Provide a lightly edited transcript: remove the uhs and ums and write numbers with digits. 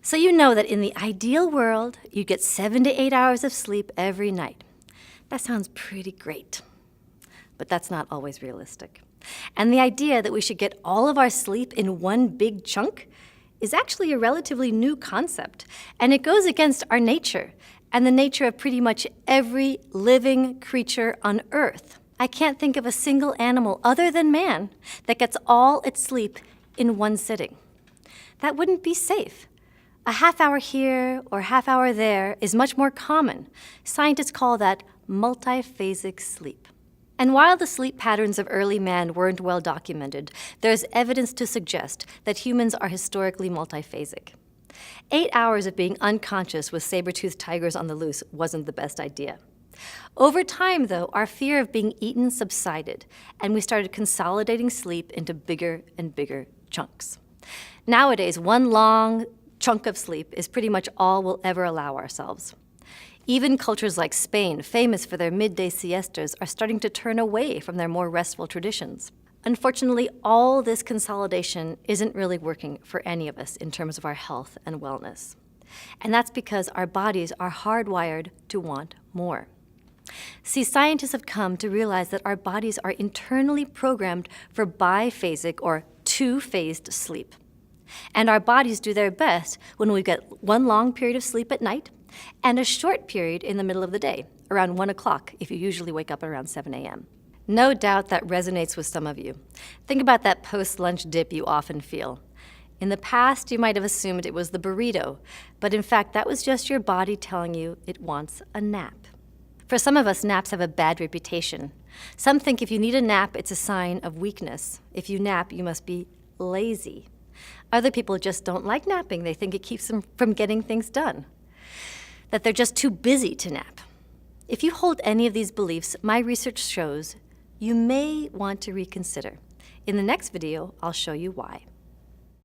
So you know that in the ideal world, you get 7 to 8 hours of sleep every night. That sounds pretty great, but that's not always realistic. And the idea that we should get all of our sleep in one big chunk is actually a relatively new concept, and it goes against our nature and the nature of pretty much every living creature on Earth. I can't think of a single animal other than man that gets all its sleep in one sitting. That wouldn't be safe. A half hour here or half hour there is much more common. Scientists call that multi-phasic sleep. And while the sleep patterns of early man weren't well documented, there's evidence to suggest that humans are historically multi-phasic. 8 hours of being unconscious with saber-toothed tigers on the loose wasn't the best idea. Over time, though, our fear of being eaten subsided, and we started consolidating sleep into bigger and bigger chunks. Nowadays, one long chunk of sleep is pretty much all we'll ever allow ourselves. Even cultures like Spain, famous for their midday siestas, are starting to turn away from their more restful traditions. Unfortunately, all this consolidation isn't really working for any of us in terms of our health and wellness. And that's because our bodies are hardwired to want more. See, scientists have come to realize that our bodies are internally programmed for biphasic or two-phased sleep. And our bodies do their best when we get one long period of sleep at night and a short period in the middle of the day, around 1 o'clock if you usually wake up around 7 a.m. No doubt that resonates with some of you. Think about that post-lunch dip you often feel. In the past, you might have assumed it was the burrito, but in fact, that was just your body telling you it wants a nap. For some of us, naps have a bad reputation. Some think if you need a nap, it's a sign of weakness. If you nap, you must be lazy. Other people just don't like napping. They think it keeps them from getting things done, that they're just too busy to nap. If you hold any of these beliefs, my research shows you may want to reconsider. In the next video, I'll show you why.